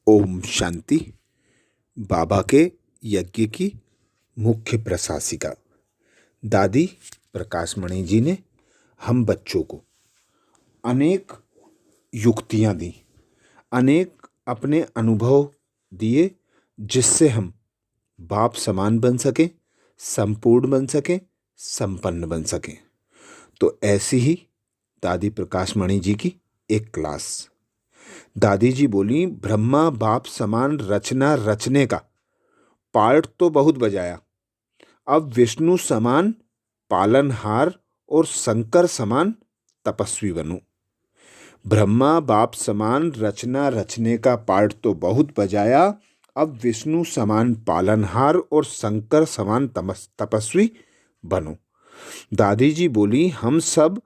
ओम शांति। बाबा के यज्ञ की मुख्य प्रशासिका दादी प्रकाशमणि जी ने हम बच्चों को अनेक युक्तियां दी, अनेक अपने अनुभव दिए, जिससे हम बाप समान बन सकें, संपूर्ण बन सकें, संपन्न बन सकें। तो ऐसी ही दादी प्रकाशमणि जी की एक क्लास। दादी जी बोली, ब्रह्मा बाप समान रचना रचने का पार्ट तो बहुत बजाया, अब विष्णु समान पालनहार और शंकर समान तपस्वी बनूं। ब्रह्मा बाप समान रचना रचने का पार्ट तो बहुत बजाया, अब विष्णु समान पालनहार और शंकर समान तपस्वी बनो। दादी जी बोली, हम सब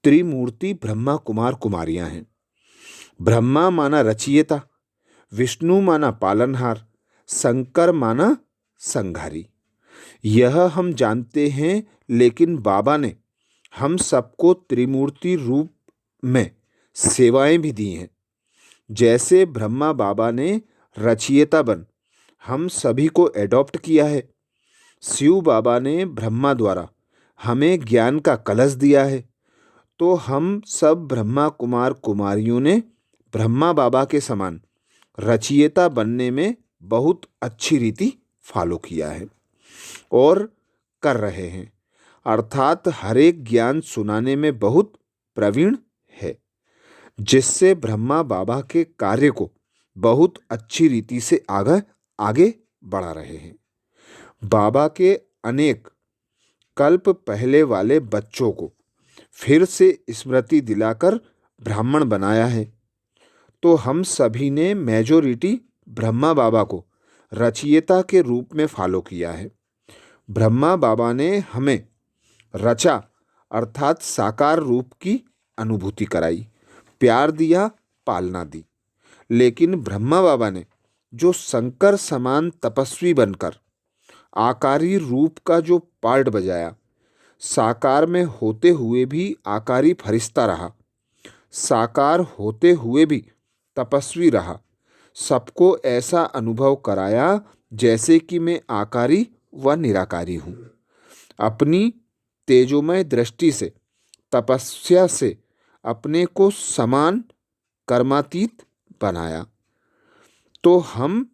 त्रिमूर्ति ब्रह्मा कुमार कुमारियां हैं। ब्रह्मा माना रचयिता, विष्णु माना पालनहार, शंकर माना संघारी। यह हम जानते हैं, लेकिन बाबा ने हम सबको त्रिमूर्ति रूप में सेवाएं भी दी हैं। जैसे ब्रह्मा बाबा ने रचयिता बन हम सभी को एडॉप्ट किया है, शिव बाबा ने ब्रह्मा द्वारा हमें ज्ञान का कलश दिया है, तो हम सब ब्रह्मा कुमार कुमारियों ने ब्रह्मा बाबा के समान रचयिता बनने में बहुत अच्छी रीति फॉलो किया है और कर रहे हैं। अर्थात हर एक ज्ञान सुनाने में बहुत प्रवीण है, जिससे ब्रह्मा बाबा के कार्य को बहुत अच्छी रीति से आगे बढ़ा रहे हैं। बाबा के अनेक कल्प पहले वाले बच्चों को फिर से स्मृति दिलाकर ब्राह्मण बनाया है, तो हम सभी ने मेजॉरिटी ब्रह्मा बाबा को रचयिता के रूप में फॉलो किया है। ब्रह्मा बाबा ने हमें रचा अर्थात साकार रूप की अनुभूति कराई, प्यार दिया, पालना दी। लेकिन ब्रह्मा बाबा ने जो शंकर समान तपस्वी बनकर आकारी रूप का जो पार्ट बजाया, साकार में होते हुए भी आकारी फरिश्ता रहा, साकार होते हुए भी तपस्वी रहा, सबको ऐसा अनुभव कराया जैसे कि मैं आकारी व निराकारी हूँ। अपनी तेजोमय दृष्टि से तपस्या से अपने को समान कर्मातीत बनाया। तो हम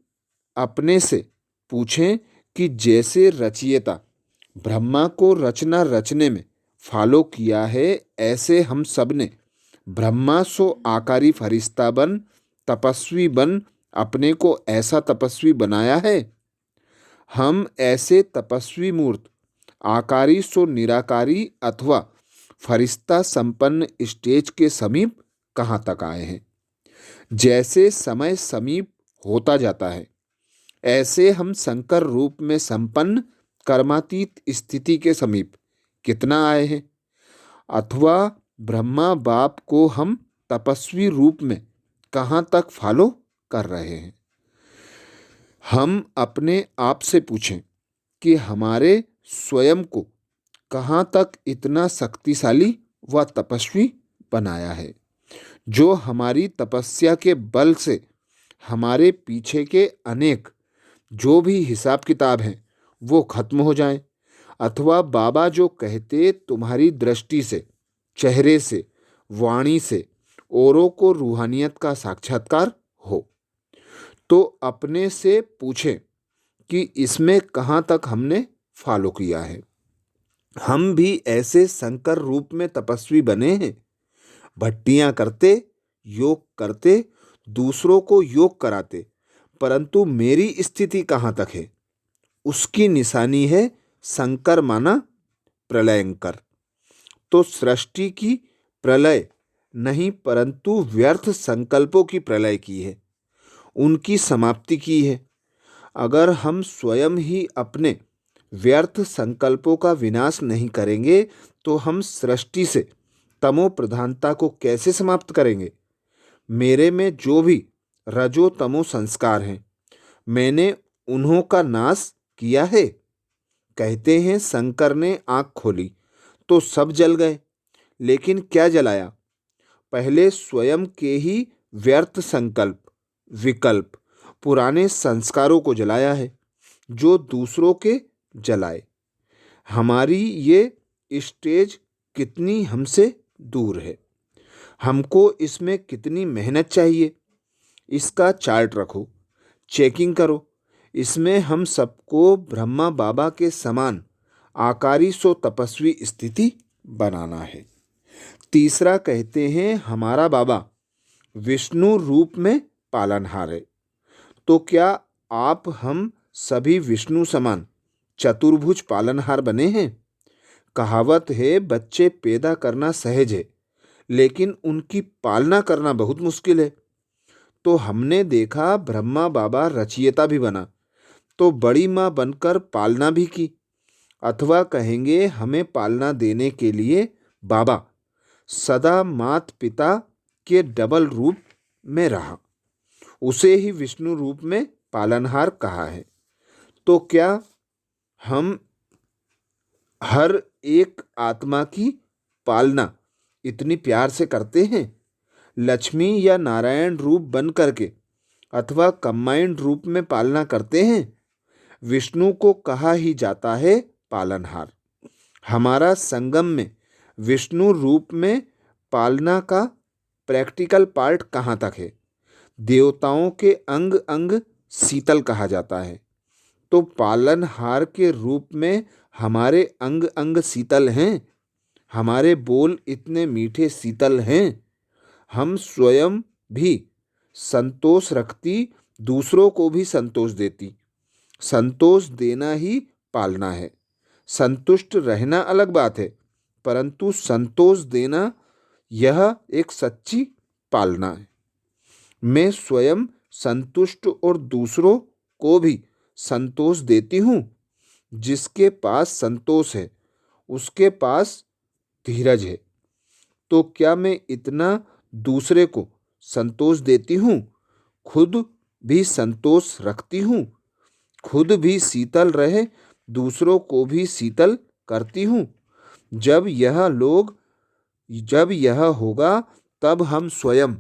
अपने से पूछें कि जैसे रचयिता ब्रह्मा को रचना रचने में फॉलो किया है, ऐसे हम सब ने ब्रह्मा सो आकारी फरिश्ता बन तपस्वी बन अपने को ऐसा तपस्वी बनाया है। हम ऐसे तपस्वी मूर्त आकारी सो निराकारी अथवा फरिश्ता संपन्न स्टेज के समीप कहाँ तक आए हैं। जैसे समय समीप होता जाता है, ऐसे हम शंकर रूप में संपन्न कर्मातीत स्थिति के समीप कितना आए हैं, अथवा ब्रह्मा बाप को हम तपस्वी रूप में कहाँ तक फॉलो कर रहे हैं। हम अपने आप से पूछें कि हमारे स्वयं को कहाँ तक इतना शक्तिशाली व तपस्वी बनाया है, जो हमारी तपस्या के बल से हमारे पीछे के अनेक जो भी हिसाब किताब हैं वो खत्म हो जाएं, अथवा बाबा जो कहते तुम्हारी दृष्टि से, चेहरे से, वाणी से औरों को रूहानियत का साक्षात्कार हो। तो अपने से पूछें कि इसमें कहाँ तक हमने फॉलो किया है। हम भी ऐसे शंकर रूप में तपस्वी बने हैं, भट्टियां करते, योग करते, दूसरों को योग कराते, परंतु मेरी स्थिति कहाँ तक है, उसकी निशानी है शंकर माना प्रलयंकर। तो सृष्टि की प्रलय नहीं, परंतु व्यर्थ संकल्पों की प्रलय की है, उनकी समाप्ति की है। अगर हम स्वयं ही अपने व्यर्थ संकल्पों का विनाश नहीं करेंगे, तो हम सृष्टि से तमो प्रधानता को कैसे समाप्त करेंगे। मेरे में जो भी रजो तमो संस्कार हैं, मैंने उन्हों का नाश किया है। कहते हैं शंकर ने आंख खोली तो सब जल गए, लेकिन क्या जलाया, पहले स्वयं के ही व्यर्थ संकल्प विकल्प, पुराने संस्कारों को जलाया है जो दूसरों के जलाए। हमारी ये स्टेज कितनी हमसे दूर है, हमको इसमें कितनी मेहनत चाहिए, इसका चार्ट रखो, चेकिंग करो। इसमें हम सबको ब्रह्मा बाबा के समान आकारी सो तपस्वी स्थिति बनाना है। तीसरा कहते हैं हमारा बाबा विष्णु रूप में पालनहार है। तो क्या आप हम सभी विष्णु समान चतुर्भुज पालनहार बने हैं? कहावत है बच्चे पैदा करना सहज है लेकिन उनकी पालना करना बहुत मुश्किल है। तो हमने देखा ब्रह्मा बाबा रचयिता भी बना तो बड़ी माँ बनकर पालना भी की, अथवा कहेंगे हमें पालना देने के लिए बाबा सदा मात पिता के डबल रूप में रहा, उसे ही विष्णु रूप में पालनहार कहा है। तो क्या हम हर एक आत्मा की पालना इतनी प्यार से करते हैं? लक्ष्मी या नारायण रूप बन करके अथवा कंबाइंड रूप में पालना करते हैं? विष्णु को कहा ही जाता है पालनहार। हमारा संगम में विष्णु रूप में पालना का प्रैक्टिकल पार्ट कहाँ तक है? देवताओं के अंग अंग शीतल कहा जाता है, तो पालनहार के रूप में हमारे अंग अंग शीतल हैं। हमारे बोल इतने मीठे शीतल हैं। हम स्वयं भी संतोष रखती, दूसरों को भी संतोष देती। संतोष देना ही पालना है। संतुष्ट रहना अलग बात है, परंतु संतोष देना यह एक सच्ची पालना है। मैं स्वयं संतुष्ट और दूसरों को भी संतोष देती हूँ। जिसके पास संतोष है उसके पास धीरज है। तो क्या मैं इतना दूसरे को संतोष देती हूँ? खुद भी संतोष रखती हूँ, खुद भी शीतल रहे, दूसरों को भी शीतल करती हूँ। जब यह होगा तब हम स्वयं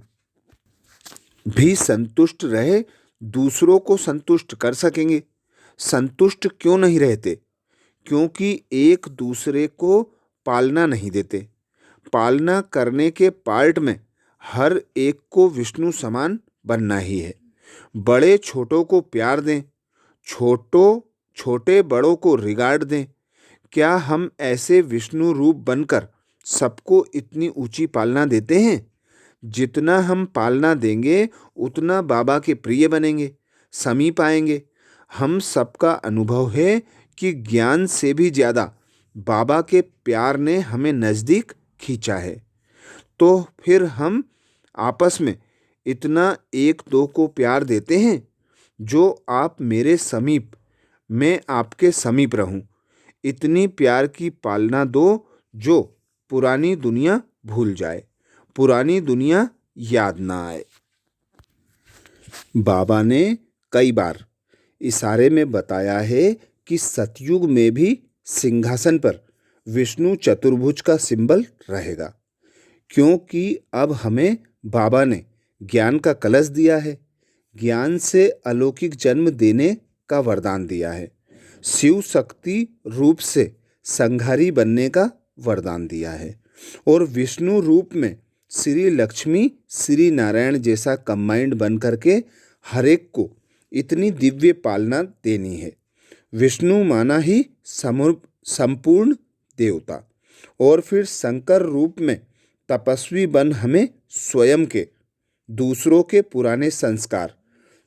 भी संतुष्ट रहे, दूसरों को संतुष्ट कर सकेंगे। संतुष्ट क्यों नहीं रहते? क्योंकि एक दूसरे को पालना नहीं देते। पालना करने के पार्ट में हर एक को विष्णु समान बनना ही है। बड़े छोटों को प्यार दें, छोटे बड़ों को रिगार्ड दें। क्या हम ऐसे विष्णु रूप बनकर सबको इतनी ऊंची पालना देते हैं? जितना हम पालना देंगे उतना बाबा के प्रिय बनेंगे, समीप आएंगे। हम सबका अनुभव है कि ज्ञान से भी ज़्यादा बाबा के प्यार ने हमें नज़दीक खींचा है। तो फिर हम आपस में इतना एक दो को प्यार देते हैं। जो आप मेरे समीप, मैं आपके समीप रहूं। इतनी प्यार की पालना दो जो पुरानी दुनिया भूल जाए, पुरानी दुनिया याद ना आए। बाबा ने कई बार इशारे में बताया है कि सतयुग में भी सिंहासन पर विष्णु चतुर्भुज का सिंबल रहेगा, क्योंकि अब हमें बाबा ने ज्ञान का कलश दिया है, ज्ञान से अलौकिक जन्म देने का वरदान दिया है, शिव शक्ति रूप से संहारी बनने का वरदान दिया है, और विष्णु रूप में श्री लक्ष्मी श्री नारायण जैसा कंबाइंड बन करके हर एक को इतनी दिव्य पालना देनी है। विष्णु माना ही संपूर्ण देवता, और फिर शंकर रूप में तपस्वी बन हमें स्वयं के, दूसरों के पुराने संस्कार,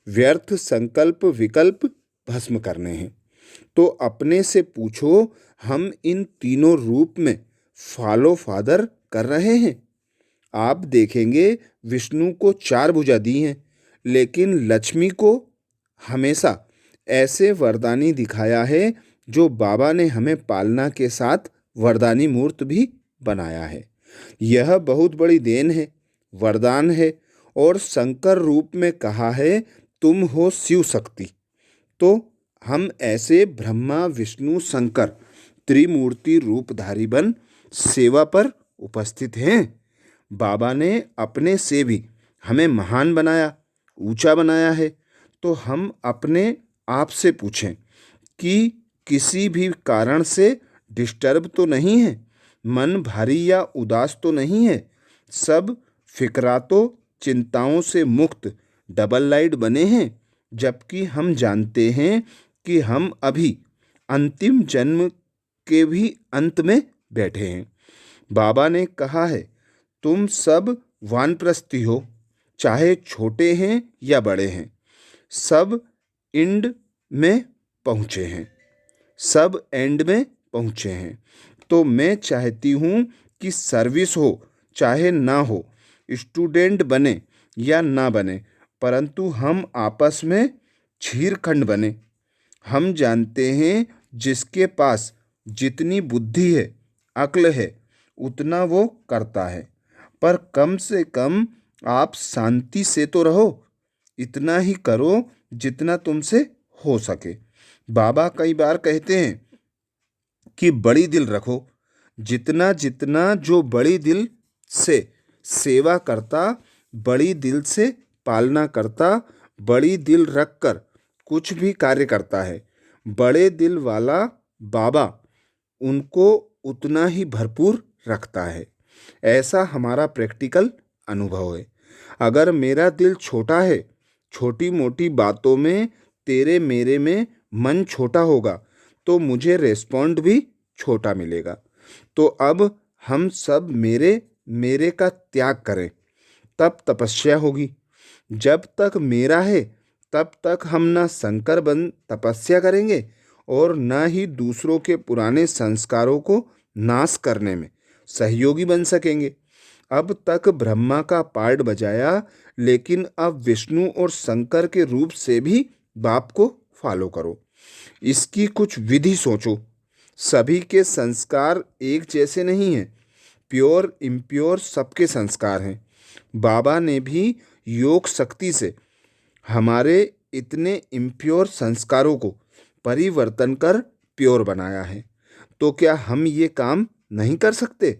व्यर्थ संकल्प विकल्प भस्म करने हैं। तो अपने से पूछो, हम इन तीनों रूप में फॉलो फादर कर रहे हैं? आप देखेंगे विष्णु को 4 भुजा दी हैं, लेकिन लक्ष्मी को हमेशा ऐसे वरदानी दिखाया है जो बाबा ने हमें पालना के साथ वरदानी मूर्त भी बनाया है। यह बहुत बड़ी देन है, वरदान है। और शंकर रूप में कहा है तुम हो शिव शक्ति। तो हम ऐसे ब्रह्मा विष्णु शंकर त्रिमूर्ति रूपधारी बन सेवा पर उपस्थित हैं। बाबा ने अपने से भी हमें महान बनाया ऊंचा बनाया है। तो हम अपने आप से पूछें कि किसी भी कारण से डिस्टर्ब तो नहीं है, मन भारी या उदास तो नहीं है, सब फिक्रातों चिंताओं से मुक्त डबल लाइट बने हैं, जबकि हम जानते हैं कि हम अभी अंतिम जन्म के भी अंत में बैठे हैं। बाबा ने कहा है, तुम सब वानप्रस्थी हो, चाहे छोटे हैं या बड़े हैं, सब एंड में पहुँचे हैं, सब एंड में पहुँचे हैं। तो मैं चाहती हूँ कि सर्विस हो चाहे ना हो, स्टूडेंट बने या ना बने, परंतु हम आपस में छीरखंड बने। हम जानते हैं जिसके पास जितनी बुद्धि है, अक्ल है, उतना वो करता है, पर कम से कम आप शांति से तो रहो, इतना ही करो जितना तुमसे हो सके। बाबा कई बार कहते हैं कि बड़ी दिल रखो, जितना जितना जो बड़ी दिल से सेवा करता, बड़ी दिल से पालना करता, बड़ी दिल रखकर कुछ भी कार्य करता है, बड़े दिल वाला बाबा उनको उतना ही भरपूर रखता है। ऐसा हमारा प्रैक्टिकल अनुभव है। अगर मेरा दिल छोटा है, छोटी मोटी बातों में तेरे मेरे में मन छोटा होगा, तो मुझे रेस्पॉन्ड भी छोटा मिलेगा। तो अब हम सब मेरे मेरे का त्याग करें, तब तपस्या होगी। जब तक मेरा है तब तक हम ना शंकर बन तपस्या करेंगे और ना ही दूसरों के पुराने संस्कारों को नाश करने में सहयोगी बन सकेंगे। अब तक ब्रह्मा का पार्ट बजाया, लेकिन अब विष्णु और शंकर के रूप से भी बाप को फॉलो करो। इसकी कुछ विधि सोचो। सभी के संस्कार एक जैसे नहीं हैं, प्योर इम्प्योर सबके संस्कार हैं। बाबा ने भी योग शक्ति से हमारे इतने इम्प्योर संस्कारों को परिवर्तन कर प्योर बनाया है। तो क्या हम ये काम नहीं कर सकते?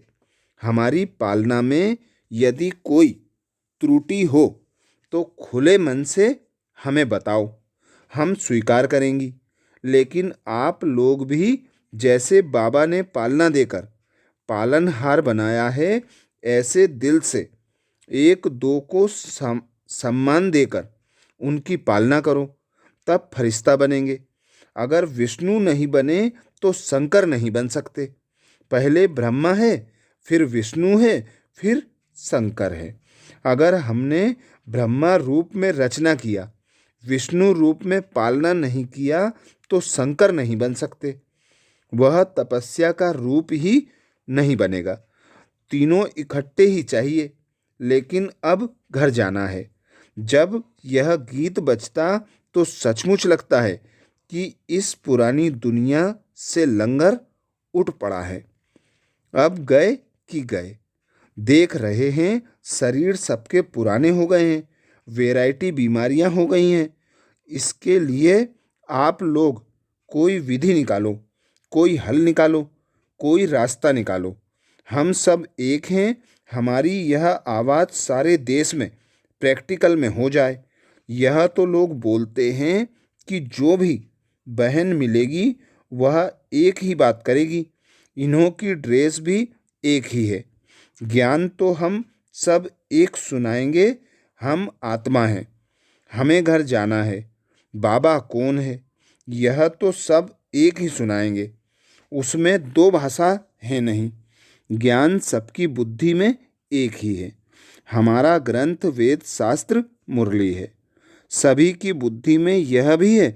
हमारी पालना में यदि कोई त्रुटि हो तो खुले मन से हमें बताओ, हम स्वीकार करेंगी। लेकिन आप लोग भी जैसे बाबा ने पालना देकर पालनहार बनाया है, ऐसे दिल से एक दो को सम्मान देकर उनकी पालना करो, तब फरिश्ता बनेंगे। अगर विष्णु नहीं बने तो शंकर नहीं बन सकते। पहले ब्रह्मा है, फिर विष्णु है, फिर शंकर है। अगर हमने ब्रह्मा रूप में रचना किया, विष्णु रूप में पालना नहीं किया, तो शंकर नहीं बन सकते। वह तपस्या का रूप ही नहीं बनेगा। तीनों इकट्ठे ही चाहिए। लेकिन अब घर जाना है। जब यह गीत बजता तो सचमुच लगता है कि इस पुरानी दुनिया से लंगर उठ पड़ा है। अब गए कि गए। देख रहे हैं शरीर सबके पुराने हो गए हैं, वैरायटी बीमारियां हो गई हैं। इसके लिए आप लोग कोई विधि निकालो, कोई हल निकालो, कोई रास्ता निकालो। हम सब एक हैं। हमारी यह आवाज़ सारे देश में प्रैक्टिकल में हो जाए। यह तो लोग बोलते हैं कि जो भी बहन मिलेगी वह एक ही बात करेगी। इन्हों की ड्रेस भी एक ही है। ज्ञान तो हम सब एक सुनाएंगे। हम आत्मा हैं, हमें घर जाना है। बाबा कौन है, यह तो सब एक ही सुनाएंगे। उसमें दो भाषा है नहीं। ज्ञान सबकी बुद्धि में एक ही है। हमारा ग्रंथ वेद शास्त्र मुरली है। सभी की बुद्धि में यह भी है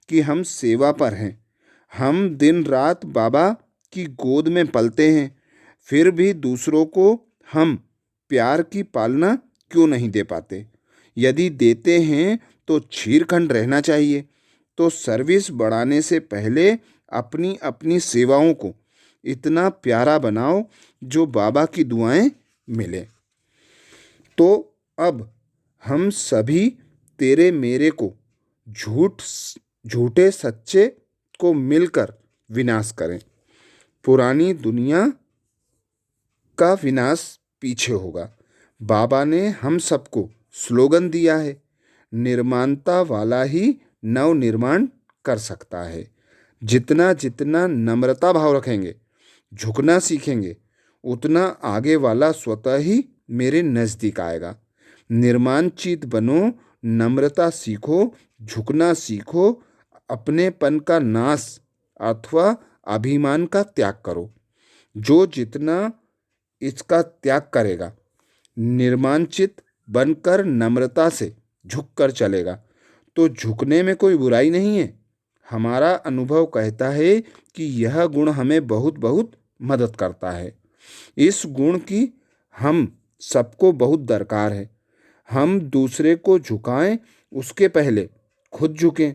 कि हम सेवा पर हैं। हम दिन रात बाबा की गोद में पलते हैं, फिर भी दूसरों को हम प्यार की पालना क्यों नहीं दे पाते? यदि देते हैं तो छीरखंड रहना चाहिए। तो सर्विस बढ़ाने से पहले अपनी अपनी सेवाओं को इतना प्यारा बनाओ जो बाबा की दुआएं मिले। तो अब हम सभी तेरे मेरे को झूठे सच्चे को मिलकर विनाश करें। पुरानी दुनिया का विनाश पीछे होगा। बाबा ने हम सबको स्लोगन दिया है, निर्माणता वाला ही नव निर्माण कर सकता है। जितना जितना नम्रता भाव रखेंगे, झुकना सीखेंगे, उतना आगे वाला स्वतः ही मेरे नज़दीक आएगा। निर्माणचित बनो, नम्रता सीखो, झुकना सीखो, अपनेपन का नाश अथवा अभिमान का त्याग करो। जो जितना इसका त्याग करेगा, निर्माणचित बनकर नम्रता से झुककर चलेगा, तो झुकने में कोई बुराई नहीं है। हमारा अनुभव कहता है कि यह गुण हमें बहुत बहुत मदद करता है। इस गुण की हम सबको बहुत दरकार है। हम दूसरे को झुकाएं, उसके पहले खुद झुकें।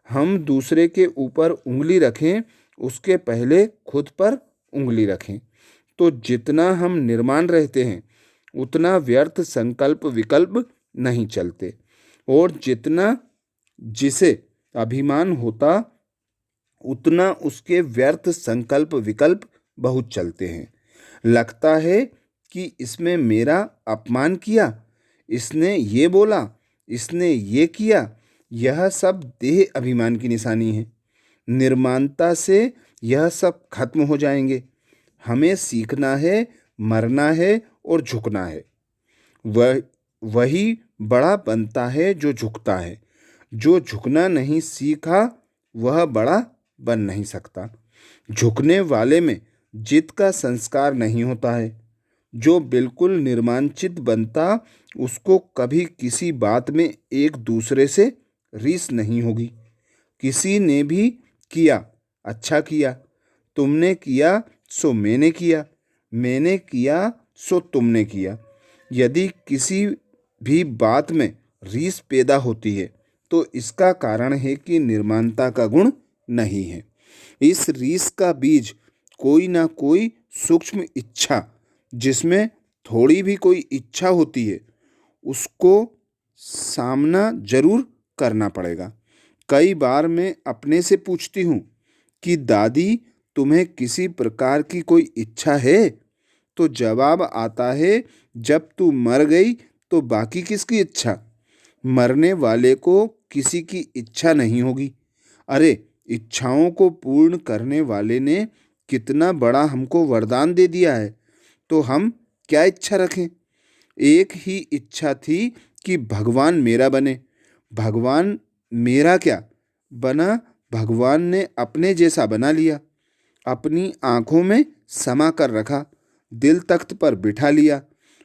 हम दूसरे के ऊपर उंगली रखें, उसके पहले खुद पर उंगली रखें। तो जितना हम निर्माण रहते हैं, उतना व्यर्थ संकल्प विकल्प नहीं चलते, और जितना जिसे अभिमान होता, उतना उसके व्यर्थ संकल्प विकल्प बहुत चलते हैं। लगता है कि इसमें मेरा अपमान किया, इसने ये बोला, इसने ये किया। यह सब देह अभिमान की निशानी है। निर्माणता से यह सब खत्म हो जाएंगे। हमें सीखना है, मरना है और झुकना है। वही बड़ा बनता है जो झुकता है। जो झुकना नहीं सीखा, वह बड़ा बन नहीं सकता। झुकने वाले में जिद का संस्कार नहीं होता है। जो बिल्कुल निर्माणचित बनता, उसको कभी किसी बात में एक दूसरे से रीस नहीं होगी। किसी ने भी किया, अच्छा किया, तुमने किया सो मैंने किया, मैंने किया सो तुमने किया। यदि किसी भी बात में रीस पैदा होती है, तो इसका कारण है कि निर्माणता का गुण नहीं है। इस रीस का बीज कोई ना कोई सूक्ष्म इच्छा, जिसमें थोड़ी भी कोई इच्छा होती है, उसको सामना जरूर करना पड़ेगा। कई बार मैं अपने से पूछती हूँ कि दादी, तुम्हें किसी प्रकार की कोई इच्छा है? तो जवाब आता है, जब तू मर गई तो बाकी किसकी इच्छा? मरने वाले को किसी की इच्छा नहीं होगी। अरे, इच्छाओं को पूर्ण करने वाले ने कितना बड़ा हमको वरदान दे दिया है, तो हम क्या इच्छा रखें? एक ही इच्छा थी कि भगवान मेरा बने। भगवान मेरा क्या बना? भगवान ने अपने जैसा बना लिया, अपनी आँखों में समा कर रखा, दिल तख्त पर बिठा लिया।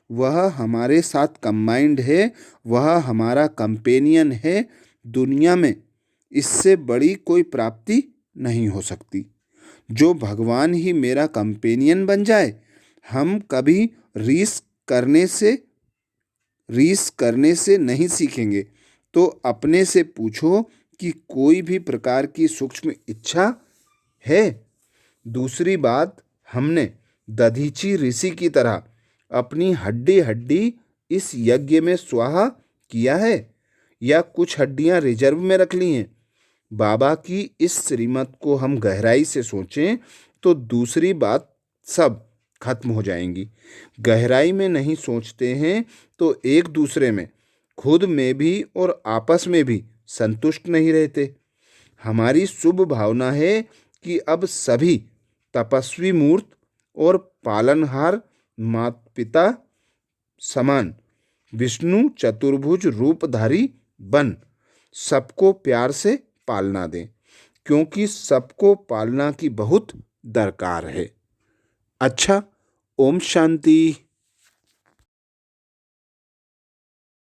वह हमारे साथ कंबाइंड है, वह हमारा कंपेनियन है। दुनिया में इससे बड़ी कोई प्राप्ति नहीं हो सकती। जो भगवान ही मेरा कंपेनियन बन जाए, हम कभी रीस करने से नहीं सीखेंगे। तो अपने से पूछो कि कोई भी प्रकार की सूक्ष्म इच्छा है? दूसरी बात, हमने दधीची ऋषि की तरह अपनी हड्डी हड्डी इस यज्ञ में स्वाहा किया है, या कुछ हड्डियां रिजर्व में रख ली हैं? बाबा की इस श्रीमत को हम गहराई से सोचें तो दूसरी बात सब खत्म हो जाएंगी। गहराई में नहीं सोचते हैं तो एक दूसरे में, खुद में भी और आपस में भी संतुष्ट नहीं रहते। हमारी शुभ भावना है कि अब सभी तपस्वी मूर्त और पालनहार माता पिता समान विष्णु चतुर्भुज रूपधारी बन सबको प्यार से पालना दें, क्योंकि सबको पालना की बहुत दरकार है। अच्छा, ओम शांति।